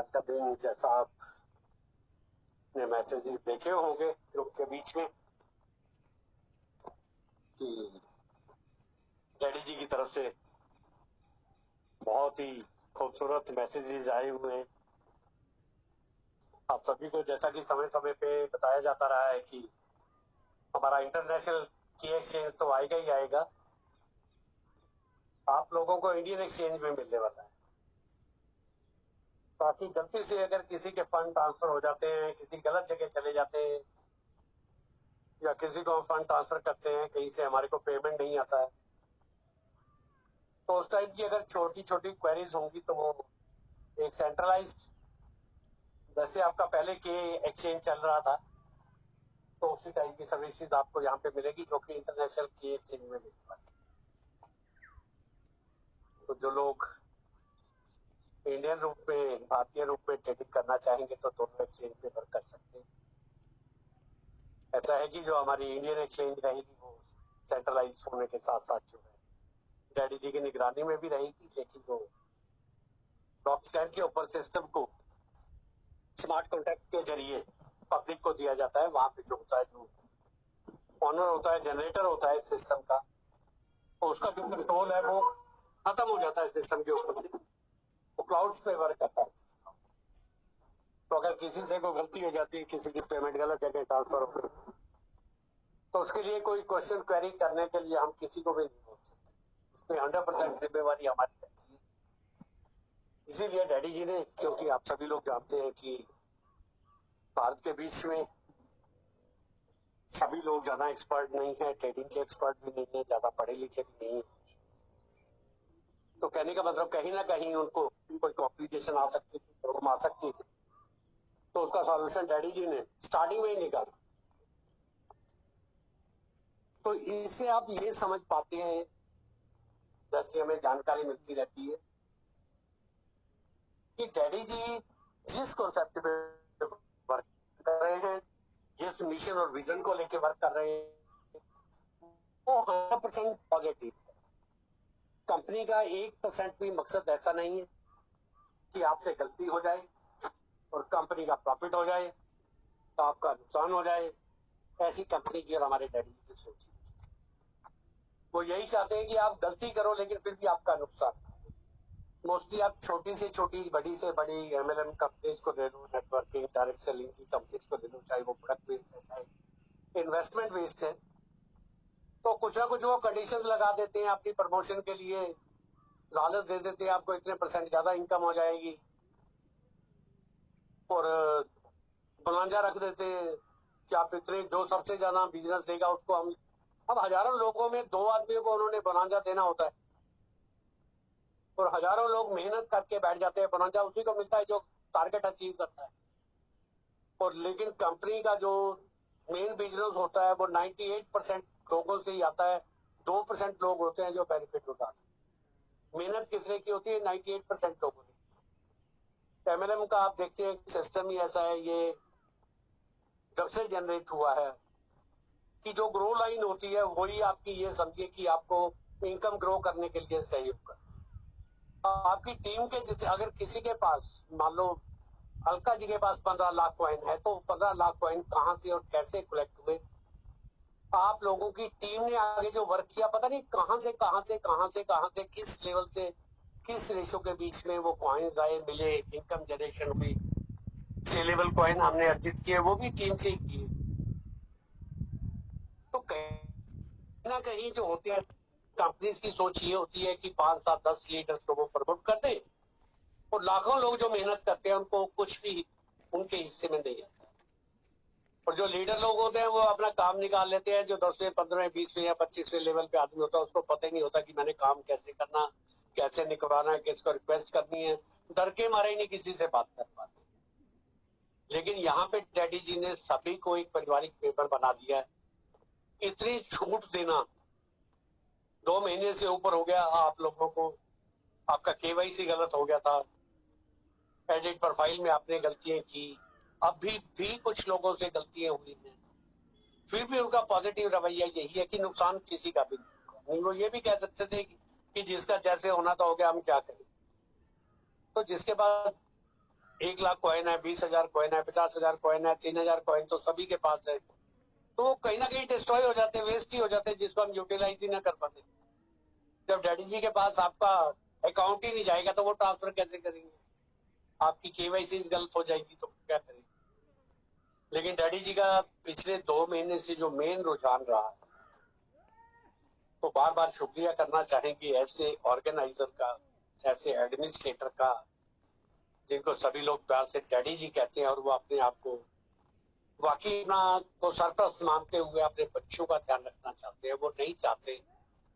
आज का दिन, जैसा आपने मैसेज देखे होंगे ग्रुप के बीच में कि डैडी जी की तरफ से बहुत ही खूबसूरत मैसेजेस आए हुए हैं। आप सभी को जैसा कि समय समय पे बताया जाता रहा है कि हमारा इंटरनेशनल की एक्सचेंज तो आएगा ही आएगा, आप लोगों को इंडियन एक्सचेंज में मिलने वाला है। ताकि गलती से अगर किसी के फंड ट्रांसफर हो जाते हैं, किसी गलत जगह चले जाते हैं, या किसी को हम फंड ट्रांसफर करते हैं कहीं से हमारे को पेमेंट नहीं आता है, तो उस टाइप की अगर छोटी छोटी क्वेरीज होंगी तो वो एक सेंट्रलाइज्ड, जैसे आपका पहले के एक्सचेंज चल रहा था, तो उसी टाइप की सर्विसेज आपको यहाँ पे मिलेगी, जो कि इंटरनेशनल के एक्सचेंज में मिलने वाली। तो जो लोग इंडियन रूप में, भारतीय रूप में ट्रेडिंग करना चाहेंगे तो दोनों एक्सचेंज पे वर्क कर सकते हैं। ऐसा है कि जो हमारी इंडियन एक्सचेंज रहेगी वो सेंट्रलाइज होने के साथ साथ जो है डैडी जी की निगरानी में भी रहेगी, लेकिन वो ब्लॉक स्कैन के ऊपर सिस्टम को स्मार्ट कॉन्ट्रैक्ट के जरिए पब्लिक को दिया जाता है। वहां पे जो होता है, जो ऑनर होता है, जनरेटर होता है सिस्टम का, तो उसका जो कंट्रोल है वो खत्म हो जाता है सिस्टम के ऊपर से, वो क्लाउड्स पे वर्क करता है सिस्टम। तो अगर किसी से कोई गलती हो जाती है, किसी की पेमेंट गलत जगह ट्रांसफर हो गई, तो उसके लिए कोई क्वेश्चन क्वेरी करने के लिए हम किसी को भी नहीं बोल सकते, उसमें 100% जिम्मेवारी हमारी रहती है। इसीलिए डैडी जी ने, क्योंकि आप सभी लोग जानते हैं कि भारत के बीच में सभी लोग ज्यादा एक्सपर्ट नहीं है, ट्रेडिंग के एक्सपर्ट भी नहीं है, ज्यादा पढ़े लिखे भी नहीं है, तो कहने का मतलब कहीं ना कहीं उनको कोई कॉम्प्लिकेशन आ सकती थी, प्रॉब्लम आ सकती थी, तो उसका सॉल्यूशन डैडी जी ने स्टार्टिंग में ही निकाला। तो इससे आप ये समझ पाते हैं, जैसे हमें जानकारी मिलती रहती है कि डैडी जी जिस कॉन्सेप्ट पे वर्क कर रहे हैं, जिस मिशन और विजन को लेके वर्क कर रहे हैं, वो 100% पॉजिटिव है। कंपनी का 1% भी मकसद ऐसा नहीं है कि आपसे गलती हो जाए और कंपनी का प्रॉफिट हो जाए तो आपका नुकसान हो जाए। ऐसी कंपनी की और हमारे डैडी जी की सोच है। वो यही चाहते हैं कि आप गलती करो लेकिन फिर भी आपका नुकसान। मोस्टली आप छोटी से छोटी, बड़ी से बड़ी एमएलएम कंपनीज को ले लो, नेटवर्किंग डायरेक्ट सेलिंग की कंपनीज को ले लो, चाहे वो प्रोडक्ट बेस्ड है चाहे इन्वेस्टमेंट बेस्ड है, तो कुछ ना कुछ वो कंडीशन लगा देते हैं अपनी प्रमोशन के लिए, लालच दे देते हैं आपको इतने % ज्यादा इनकम हो जाएगी, और बोनांजा रख देते हैं कि आप इतने, जो सबसे ज्यादा बिजनेस देगा उसको हम। अब हजारों लोगों में 2 आदमियों को उन्होंने बोनांजा देना होता है, और हजारों लोग मेहनत करके बैठ जाते हैं, बोनांजा उसी को मिलता है जो टारगेट अचीव करता है। और लेकिन कंपनी का जो मेन बिजनेस होता है वो 98% लोगों से ही आता है, 2% लोग होते हैं जो बेनिफिट उठाते हैं। मेहनत किसने की होती है? 98% लोगों ने। एमएलएम का आप देखते हैं सिस्टम ही ऐसा है, ये जब से जनरेट हुआ है कि जो ग्रो लाइन होती है वही आपकी, ये समझिए कि आपको इनकम ग्रो करने के लिए सहयोग कर। आपकी टीम के जितने, अगर किसी के पास मान लो अलका जी के पास 15 लाख कॉइन है, तो 15 लाख कॉइन कहाँ से और कैसे कलेक्ट हुए? आप लोगों की टीम ने आगे जो वर्क किया, पता नहीं कहाँ से कहाँ से कहाँ से कहाँ से, किस लेवल से किस रेशो के बीच में वो कॉइन्स आए, मिले, इनकम जनरेशन हुई, सेलेबल कॉइन हमने अर्जित किए, वो भी टीम से ही किए। तो कहीं ना कहीं जो होते हैं कंपनीज की सोच ये होती है कि 5, 7, 10 लीडर्स को वो प्रमोट कर दे, और लाखों लोग जो मेहनत करते हैं उनको कुछ भी उनके हिस्से में नहीं आता। और जो लीडर लोग होते हैं वो अपना काम निकाल लेते हैं। जो 10वें, 15वें, 20वें या 25वें लेवल पे आदमी होता है उसको पता ही नहीं होता कि मैंने काम कैसे करना, कैसे निकलवाना है, किसको रिक्वेस्ट करनी है, डर के मारे ही नहीं किसी से बात कर पाते। लेकिन यहाँ पे डैडी जी ने सभी को एक पारिवारिक पेपर बना दिया है। इतनी छूट देना, 2 महीने से ऊपर हो गया आप लोगों को, आपका केवाईसी गलत हो गया था, एडिट प्रोफाइल में आपने गलतियां की, अभी भी कुछ लोगों से गलतियां हुई हैं, फिर भी उनका पॉजिटिव रवैया यही है कि नुकसान किसी का भी नहीं। वो ये भी कह सकते थे कि जिसका जैसे होना था हो गया, हम क्या करें। तो जिसके पास 1 लाख कॉइन है, 20,000 कॉइन है, 50,000 कॉइन है, 3,000 कॉइन तो सभी के पास है। तो वो कहीं ना कहीं डिस्ट्रॉय हो जाते हैं, वेस्ट ही हो जाते हैं, जिसको हम यूटिलाइज ही ना कर पाते। जब डैडी जी के पास आपका अकाउंट ही नहीं जाएगा तो वो ट्रांसफर कैसे करेंगे? आपकी केवाईसी गलत हो जाएगी तो क्या करेंगे? लेकिन डैडी जी का पिछले 2 महीने से जो मेन रुझान रहा है, तो बार बार शुक्रिया करना चाहेंगे ऐसे ऑर्गेनाइजर का, ऐसे एडमिनिस्ट्रेटर का, जिनको सभी लोग प्यार से डैडी जी कहते हैं, और वो अपने आप को वाकई अपना को सरप्रस्त मानते हुए अपने बच्चों का ध्यान रखना चाहते हैं। वो नहीं चाहते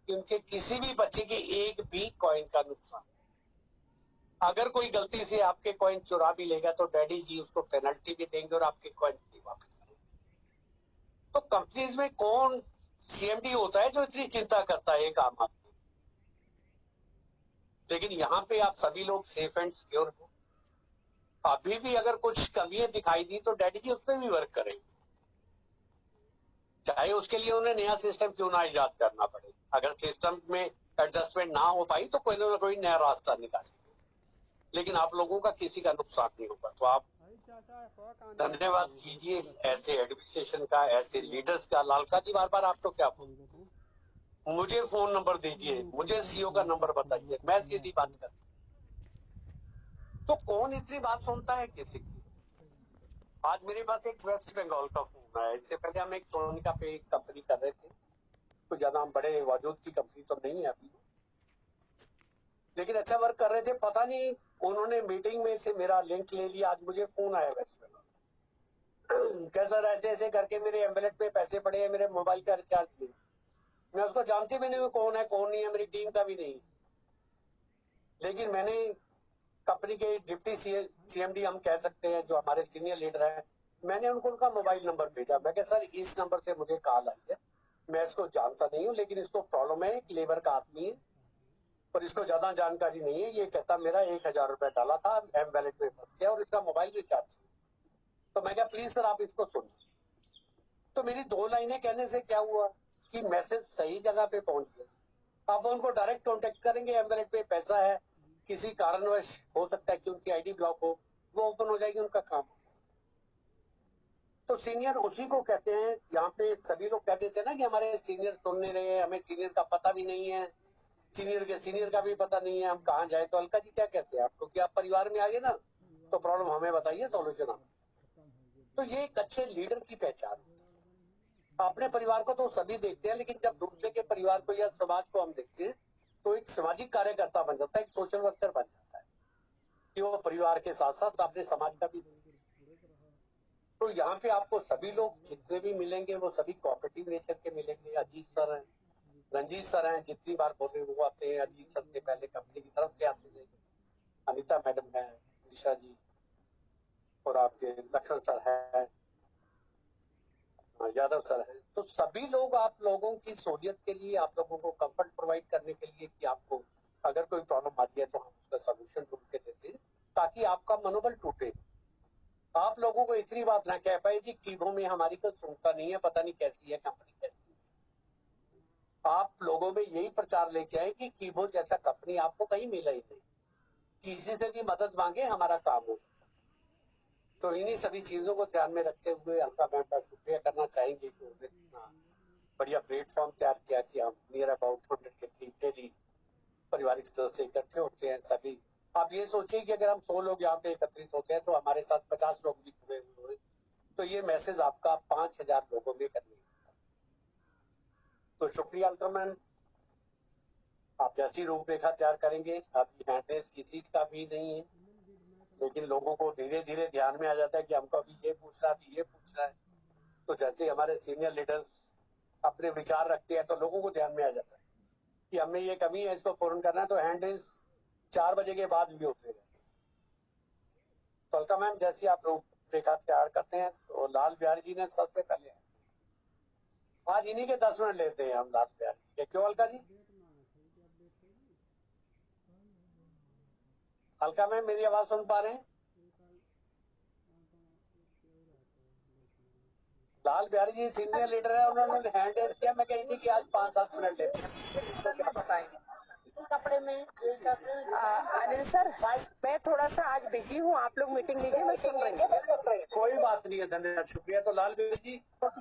कि उनके किसी भी बच्चे के एक भी कॉइन का नुकसान। अगर कोई गलती से आपके कॉइन चुरा भी लेगा तो डैडी जी उसको पेनल्टी भी देंगे और आपके कॉइन भी वापस करेंगे। तो कंपनीज में कौन सीएमडी होता है जो इतनी चिंता करता है एक आम आदमी? लेकिन यहाँ पे आप सभी लोग सेफ एंड सिक्योर हो। अभी भी अगर कुछ कमियां दिखाई दी तो डैडी जी उस पर भी वर्क करेंगे, चाहे उसके लिए उन्हें नया सिस्टम क्यों ना इजाद करना पड़े। अगर सिस्टम में एडजस्टमेंट ना हो पाई तो कोई ना कोई नया रास्ता निकालेंगे, लेकिन आप लोगों का किसी का नुकसान नहीं होगा। तो आप धन्यवाद कीजिए ऐसे एडमिनिस्ट्रेशन का, ऐसे लीडर्स का। लालका जी बार बार आप तो क्या बोल, मुझे फोन नंबर दीजिए, मुझे सीओ का नंबर बताइए, मैं सीधी बात कर। तो कौन इतनी बात सुनता है किसी की? आज मेरे पास एक वेस्ट बंगाल का फोन आया। इससे पहले हम एक सोनिका पे कंपनी कर रहे थे, तो ज्यादा हम बड़े वजूद की कंपनी तो नहीं है अभी, लेकिन अच्छा वर्क कर रहे थे। पता नहीं उन्होंने मीटिंग में से मेरा लिंक ले लिया। आज मुझे फोन आया वेस्ट बंगाल, कैसा ऐसे ऐसे करके मेरे एम्बुलेट में पैसे पड़े हैं, मेरे मोबाइल का रिचार्ज नहीं। मैं उसको जानती भी नहीं कौन है कौन नहीं है, मेरी टीम का भी नहीं। लेकिन मैंने कंपनी के डिप्टी सीएमडी हम कह सकते हैं, जो हमारे सीनियर लीडर हैं, मैंने उनको उनका मोबाइल नंबर भेजा। मैं कहा सर इस नंबर से मुझे कॉल आई है, मैं इसको जानता नहीं हूँ, लेकिन इसको प्रॉब्लम है, एक लेबर का आदमी है और इसको ज्यादा जानकारी नहीं है। ये कहता मेरा 1,000 रुपया डाला था, एम वैलेट में फंस गया और इसका मोबाइल रिचार्ज। तो मैं कहा प्लीज सर आप इसको सुनिए। तो मेरी 2 लाइनें कहने से क्या हुआ कि मैसेज सही जगह पे पहुंच गया। अब उनको डायरेक्ट कॉन्टेक्ट करेंगे, एम वैलेट पे पैसा है, किसी कारणवश हो सकता है कि उनकी आईडी ब्लॉक हो, वो ओपन हो जाएगी, उनका काम। तो सीनियर उसी को कहते हैं। यहाँ पे सभी लोग कह देते हैं ना कि हमारे सीनियर सुन नहीं रहे, हमें सीनियर का पता भी नहीं है, सीनियर का भी पता नहीं है, हम कहाँ जाए। तो अलका जी क्या कहते हैं आपको कि आप परिवार में आ गए ना, तो प्रॉब्लम हमें बताइए, सॉल्यूशन हम। तो ये एक अच्छे लीडर की पहचान। अपने परिवार को तो सभी देखते हैं, लेकिन जब दूसरे के परिवार को या समाज को हम देखते हैं तो एक सामाजिक कार्यकर्ता बन जाता है, एक सोशल वर्कर बन जाता है कि वो परिवार के साथ साथ अपने समाज का भी। तो यहाँ पे आपको सभी लोग जितने भी मिलेंगे वो सभी कोऑपरेटिव नेचर के मिलेंगे। अजीत सर हैं, रंजीत सर हैं, जितनी बार बोले वो आते हैं। अजीत सर के पहले कंपनी की तरफ से आते थे, अनिता मैडम है, निशा जी, और आपके लक्ष्मण सर है, यादव सर है। तो सभी लोग आप लोगों की सहूलियत के लिए, आप लोगों को कंफर्ट प्रोवाइड करने के लिए कि आपको अगर कोई प्रॉब्लम आती है तो हम उसका सोल्यूशन ढूंढ के देते हैं, ताकि आपका मनोबल टूटे। आप लोगों को इतनी बात ना कह पाए जी कीबो में हमारी कोई सुनता नहीं है, पता नहीं कैसी है कंपनी, कैसी है। आप लोगों में यही प्रचार लेके आए कि कीबो जैसा कंपनी आपको कहीं मिला ही नहीं, किसी से भी मदद मांगे हमारा काम हो। तो इन्हीं सभी चीजों को ध्यान में रखते हुए अलका मैम का शुक्रिया करना चाहेंगे कि उन्होंने इतना बढ़िया प्लेटफॉर्म तैयार किया कि हम नियर अबाउट 100 के करीब डेली पारिवारिक स्तर से इकट्ठे होते हैं सभी। आप ये सोचिए कि अगर हम 100 लोग यहाँ पे एकत्रित होते हैं तो हमारे साथ 50 लोग भी जुड़े हुए, तो ये मैसेज आपका 5,000 लोगों में करने। तो शुक्रिया अलका मैम, आप जैसी रूपरेखा तैयार करेंगे। अभी हैंडरेस किसी का भी नहीं है, लेकिन लोगों को धीरे धीरे ध्यान में आ जाता है कि हमको अभी ये पूछना, अभी ये पूछना है। तो जैसे हमारे सीनियर लीडर्स अपने विचार रखते हैं तो लोगों को ध्यान में आ जाता है कि हमें ये कमी है, इसको पूर्ण करना है। तो हैंडरेस 4 बजे के बाद भी होते हैं। तो अलका मैम जैसी आप रूपरेखा तैयार करते हैं, तो लाल बिहारी जी ने सबसे पहले, आज इन्हीं के 10 मिनट लेते हैं हम लाल बिहारी के। क्यों अलका जी? अलका मैम मेरी आवाज सुन पा रहे हैं? लाल बिहारी जी सीनियर लीडर है, उन्होंने हैंड रेस किया। मैं कही थी कि आज 5-7 मिनट लेते हैं, तो क्या बताएंगे? कपड़े में अनिल सर, मैं थोड़ा सा आज बिजी हूँ, आप लोग मीटिंग लीजिए, मैं सुन रही हूँ। कोई बात नहीं है, धन्यवाद, शुक्रिया। तो लाल बेबी जी, आप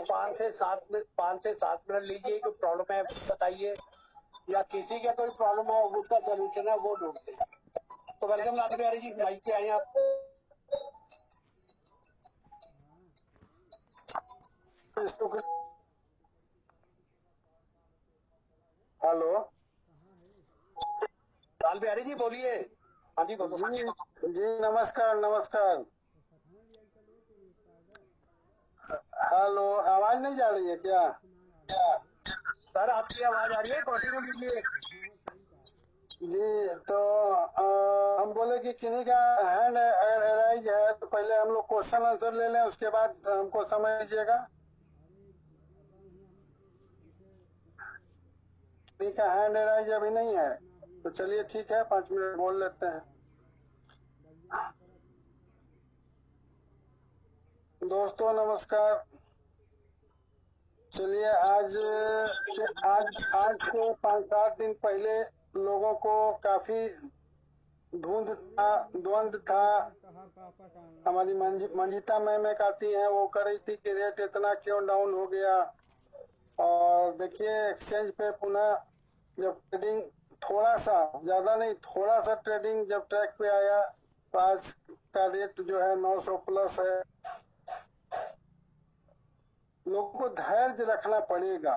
5 से 7 मिनट लीजिए। कोई प्रॉब्लम है बताइए, या किसी का कोई प्रॉब्लम हो उसका सोल्यूशन है वो ढूंढते हैं। तो वेलकम लाल बिहारी जी, माइक पे आए आप। हेलो, लाल बिहारी जी बोलिए। हाँ जी बोलो। जी नमस्कार नमस्कार। हेलो, आवाज नहीं जा रही है क्या? सर आपकी आवाज आ रही है, कंटिन्यू कीजिए। जी तो हम बोले कि किन्हीं का हैंड राइज है, तो पहले हम लोग क्वेश्चन आंसर ले लें, उसके बाद हमको समझ लीजिएगा। किन्हीं का हैंड राइज अभी नहीं है, तो चलिए ठीक है, 5 मिनट बोल लेते हैं। दोस्तों नमस्कार। चलिए आज आज से 5-7 दिन पहले लोगों को काफी द्वंद था। हमारी मंजिता मैम एक आती है, वो कर रही थी कि रेट इतना क्यों डाउन हो गया। और देखिए एक्सचेंज पे पुनः जब ट्रेडिंग थोड़ा सा, ज्यादा नहीं, थोड़ा सा ट्रेडिंग जब ट्रैक पे आया, तो आज का रेट जो है 900 प्लस है। लोगों को धैर्य रखना पड़ेगा,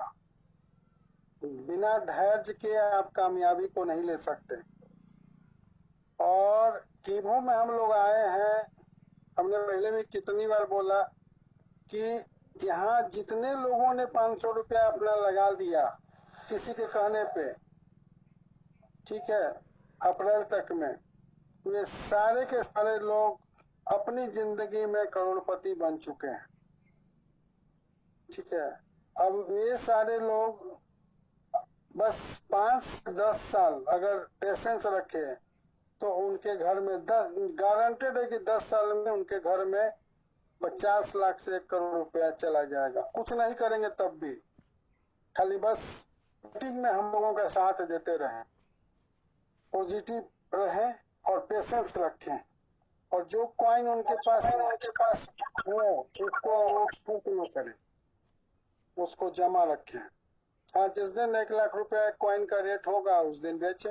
बिना धैर्य के आप कामयाबी को नहीं ले सकते। और कीमों में हम लोग आए हैं, हमने पहले भी कितनी बार बोला कि यहाँ जितने लोगों ने 500 रुपया अपना लगा दिया किसी के कहने पे, ठीक है, अप्रैल तक में, वे सारे के सारे लोग अपनी जिंदगी में करोड़पति बन चुके हैं। ठीक है, अब ये सारे लोग बस 5-10 साल अगर पेशेंस रखे तो उनके घर में 10 गारंटेड है कि 10 साल में उनके घर में 50 लाख से 1 करोड़ रुपया चला जाएगा। कुछ नहीं करेंगे तब भी, खाली बस मीटिंग में हम लोगों का साथ देते रहें, पॉजिटिव रहें और पेशेंस रखें, और जो कॉइन उनके पास हो उसको वो फूक न करें, उसको जमा रखें। हाँ, जिस दिन 1 लाख रुपया कॉइन का रेट होगा उस दिन बेचे।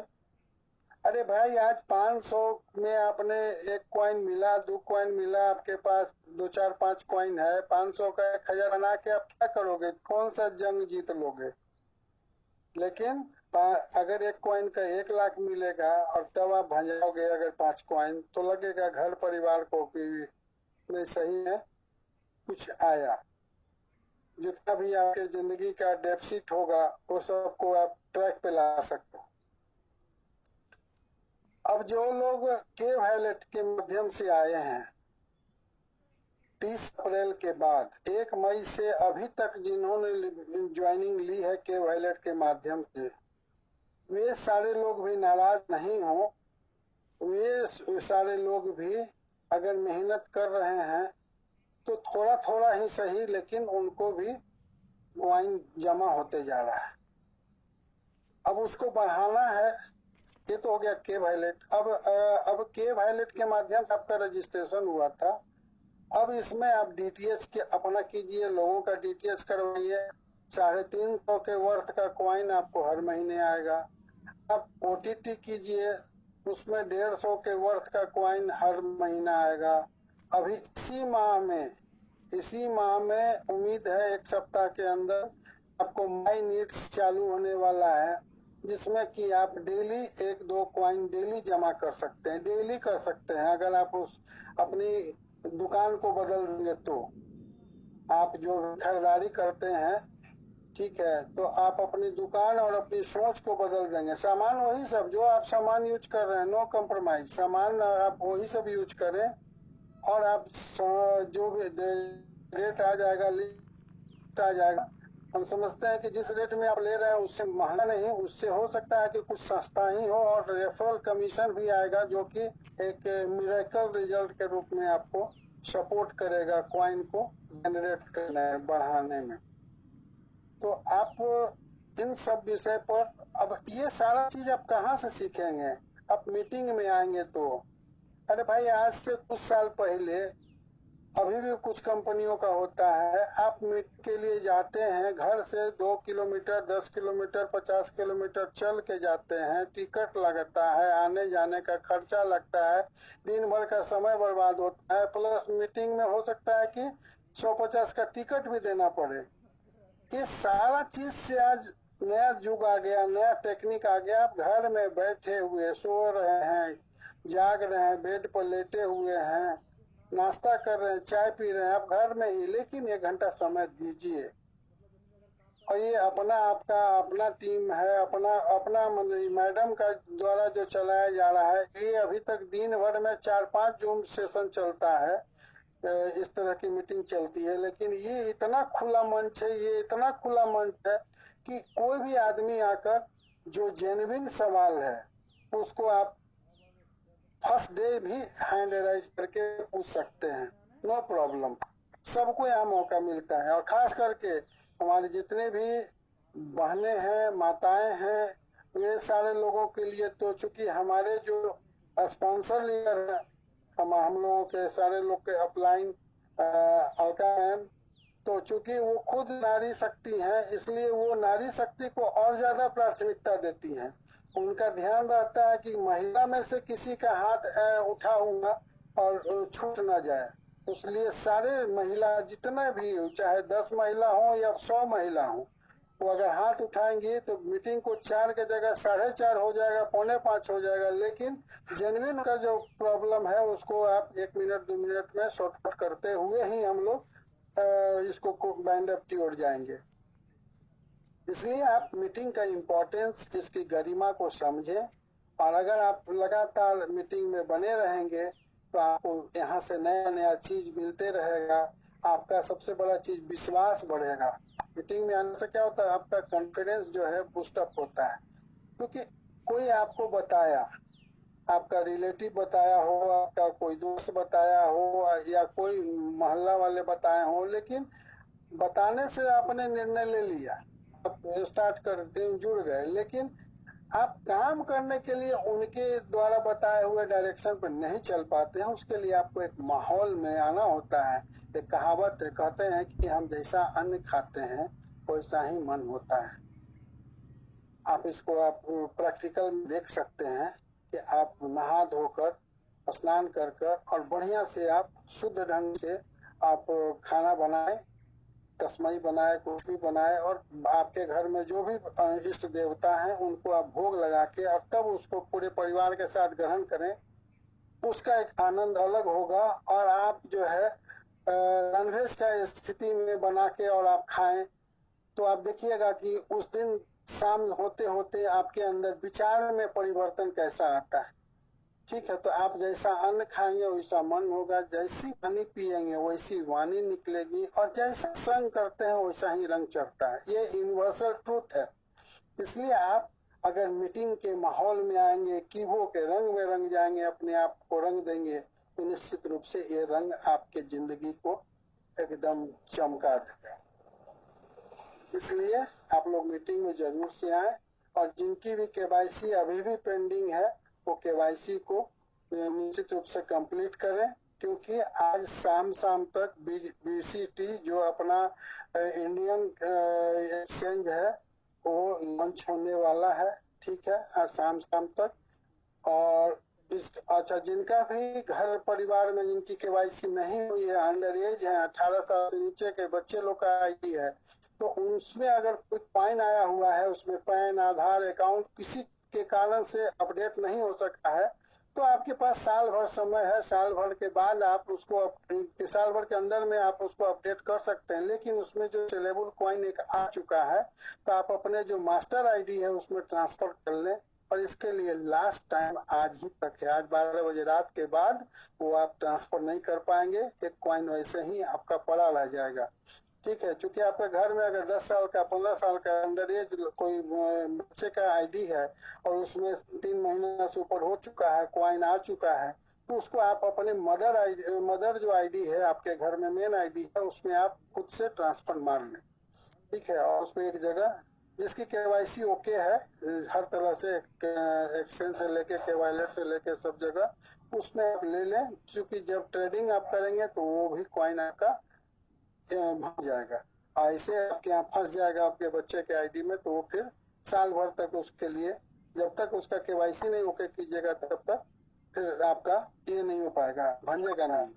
अरे भाई, आज 500 में आपने 1 कॉइन मिला, 2 कॉइन मिला, आपके पास 2-4-5 कॉइन है, 500 का 1000 बना के आप क्या करोगे? कौन सा जंग जीत लोगे? लेकिन अगर 1 कॉइन का 1 लाख मिलेगा और तब आप भंजाओगे अगर 5 कॉइन, तो लगेगा घर परिवार को कि नहीं, सही है, कुछ आया। जितना भी आपके जिंदगी का डेफिसिट होगा वो सबको आप ट्रैक पे ला सकते हो। अब जो लोग के वैलेट के माध्यम से आए हैं 30 अप्रैल के बाद, 1 मई से अभी तक जिन्होंने ज्वाइनिंग ली है के वैलेट के माध्यम से, वे सारे लोग भी नाराज नहीं हो। वे सारे लोग भी अगर मेहनत कर रहे हैं तो थोड़ा थोड़ा ही सही, लेकिन उनको भी कॉइन जमा होते जा रहा है। अब उसको बढ़ाना है। ये तो हो गया के वैलेट। अब के वैलेट के माध्यम से आपका रजिस्ट्रेशन हुआ था। अब इसमें आप डीटीएच के अपना कीजिए, लोगों का डीटीएच करवाइए। 350 के वर्थ का कॉइन आपको हर महीने आएगा। आप ओटीटी कीजिए, उसमें 150 के वर्थ का कॉइन हर महीना आएगा। अभी इसी माह में उम्मीद है 1 सप्ताह के अंदर आपको माई नीड्स चालू होने वाला है, जिसमें कि आप डेली 1-2 कॉइन डेली जमा कर सकते हैं, डेली कर सकते हैं। अगर आप उस अपनी दुकान को बदल देंगे तो, आप जो खरीदारी करते हैं, ठीक है, तो आप अपनी दुकान और अपनी सोच को बदल देंगे। सामान वही सब जो आप सामान यूज कर रहे हैं, नो कॉम्प्रोमाइज, सामान आप वही सब यूज करें। और आप जो भी रेट आ जाएगा, लिस्ट आ जाएगा, हम समझते हैं कि जिस रेट में आप ले रहे हैं उससे महंगा नहीं, उससे हो सकता है कि कुछ सस्ता ही हो, और रेफरल कमीशन भी आएगा जो कि एक मिरेकल रिजल्ट के रूप में आपको सपोर्ट करेगा कॉइन को जनरेट करने बढ़ाने में। तो आप इन सब विषय पर। अब ये सारा चीज आप कहाँ से सीखेंगे? आप मीटिंग में आएंगे तो। अरे भाई, आज से कुछ साल पहले अभी भी कुछ कंपनियों का होता है, आप मीटिंग के लिए जाते हैं, घर से 2 किलोमीटर 10 किलोमीटर 50 किलोमीटर चल के जाते हैं, टिकट लगता है, आने जाने का खर्चा लगता है, दिन भर का समय बर्बाद होता है, प्लस मीटिंग में हो सकता है कि 150 का टिकट भी देना पड़े। ये सारा चीज से आज नया युग आ गया, नया टेक्निक आ गया। आप घर में बैठे हुए सो रहे हैं, जाग रहे हैं, बेड पर लेटे हुए हैं, नाश्ता कर रहे हैं, चाय पी रहे हैं, आप घर में ही, लेकिन 1 घंटा समय दीजिए। और ये आपका अपना टीम है, अपना मैडम का द्वारा जो चलाया जा रहा है। ये अभी तक दिन भर में 4-5 जूम सेशन चलता है, इस तरह की मीटिंग चलती है। लेकिन ये इतना खुला मंच है, ये इतना खुला मंच है कि कोई भी आदमी आकर जो जेन्युइन सवाल है उसको आप फर्स्ट डे भी हैंड राइज करके पूछ सकते हैं, नो प्रॉब्लम। सबको यहाँ मौका मिलता है। और खास करके हमारे जितने भी बहनें हैं, माताएं हैं, ये सारे लोगों के लिए तो चूंकि हमारे जो स्पॉन्सर लीडर है, हम लोगों के सारे लोग के अपलाइन अलका मैम, तो चूंकि वो खुद नारी शक्ति है, इसलिए वो नारी शक्ति को और ज्यादा प्राथमिकता देती हैं। उनका ध्यान रहता है कि महिला में से किसी का हाथ उठा हुआ और छूट ना जाए। इसलिए सारे महिला जितने भी, चाहे 10 महिला हो या 100 महिला हो, वो अगर हाथ उठाएंगे तो मीटिंग को 4 के जगह 4:30 हो जाएगा, 4:45 हो जाएगा। लेकिन जेन्युइन का जो प्रॉब्लम है उसको आप 1 मिनट 2 मिनट में सॉर्ट आउट करते हुए ही हम लोग इसको बाइंड अप की ओर जाएंगे। इसलिए आप मीटिंग का इम्पोर्टेंस, इसकी गरिमा को समझें। और अगर आप लगातार मीटिंग में बने रहेंगे तो आपको यहाँ से नया नया चीज मिलते रहेगा। आपका सबसे बड़ा चीज विश्वास बढ़ेगा। मीटिंग में आने से क्या होता है, आपका कॉन्फिडेंस जो है बूस्टअप होता है। क्योंकि कोई आपको बताया, आपका रिलेटिव बताया हो, आपका कोई दोस्त बताया हो, या कोई मोहल्ला वाले बताए हो, लेकिन बताने से आपने निर्णय ले लिया, आप स्टार्ट कर जुड़ गए, लेकिन आप काम करने के लिए उनके द्वारा बताए हुए डायरेक्शन पर नहीं चल पाते हैं। उसके लिए आपको एक माहौल में आना होता है। एक कहावत है, कहते हैं कि हम जैसा अन्न खाते हैं वैसा ही मन होता है। आप इसको आप प्रैक्टिकल में देख सकते हैं कि आप नहा धोकर, स्नान कर कर और बढ़िया से आप शुद्ध ढंग से आप खाना बनाए, तस्मई बनाए, कुछ भी बनाए, और आपके घर में जो भी इष्ट देवता हैं उनको आप भोग लगा के और तब उसको पूरे परिवार के साथ ग्रहण करें। उसका एक आनंद अलग होगा। और आप जो है नॉनवेज का स्थिति में बना के और आप खाएं तो आप देखिएगा कि उस दिन शाम होते होते आपके अंदर विचार में परिवर्तन कैसा आता है। ठीक है, तो आप जैसा अन्न खाएंगे वैसा मन होगा, जैसी पानी पिएंगे वैसी वाणी निकलेगी, और जैसा संग करते हैं वैसा ही रंग चढ़ता है। ये यूनिवर्सल ट्रूथ है। इसलिए आप अगर मीटिंग के माहौल में आएंगे, कीबो के रंग में रंग जाएंगे, अपने आप को रंग देंगे, तो निश्चित रूप से ये रंग आपके जिंदगी को एकदम चमका देगा। इसलिए आप लोग मीटिंग में जरूर से आए। और जिनकी भी केवाईसी अभी भी पेंडिंग है वो केवाईसी को निश्चित रूप से कंप्लीट करें, क्योंकि आज शाम तक बीसीटी जो अपना इंडियन एक्सचेंज है वो लॉन्च होने वाला है। ठीक है, आज शाम तक। और अच्छा, जिनका भी घर परिवार में जिनकी केवाईसी नहीं हुई है, अंडर एज है, 18 साल से नीचे के बच्चे लोग का आईडी है, तो उसमें अगर कोई फाइन आया हुआ है, उसमें पैन, आधार, अकाउंट किसी के कारण से अपडेट नहीं हो सका है, तो आपके पास साल भर समय है। साल भर के बाद आप उसको, साल भर के अंदर में आप उसको अपडेट कर सकते हैं। लेकिन उसमें जो सेलेबल कॉइन एक आ चुका है, तो आप अपने जो मास्टर आईडी है उसमें ट्रांसफर कर लें। और इसके लिए लास्ट टाइम आज ही तक है, आज 12 बजे रात के बाद वो आप ट्रांसफर नहीं कर पाएंगे। एक कॉइन वैसे ही आपका पड़ा रह जाएगा। ठीक है, चूंकि आपके घर में अगर 10 साल का, 15 साल का अंडर एज कोई बच्चे का आईडी है और उसमें 3 महीना से ऊपर हो चुका है, कॉइन आ चुका है, तो उसको आप अपने मदर जो आईडी है आपके घर में, मेन आईडी है, उसमें आप खुद से ट्रांसफर मार लें। ठीक है, और उसमें एक जगह जिसकी केवाईसी ओके है हर तरह से, एक्सचेंज से लेके केवाईलेट से लेके सब जगह, उसमें आप ले लें। क्योंकि जब ट्रेडिंग आप करेंगे तो वो भी कॉइन आपका भाग जाएगा, ऐसे आपके यहाँ फंस जाएगा आपके बच्चे के आईडी में, तो वो फिर साल भर तक उसके लिए, जब तक उसका केवाईसी नहीं ओके कीजिएगा तब तक फिर आपका ये नहीं हो पाएगा, भंजेगा नहीं।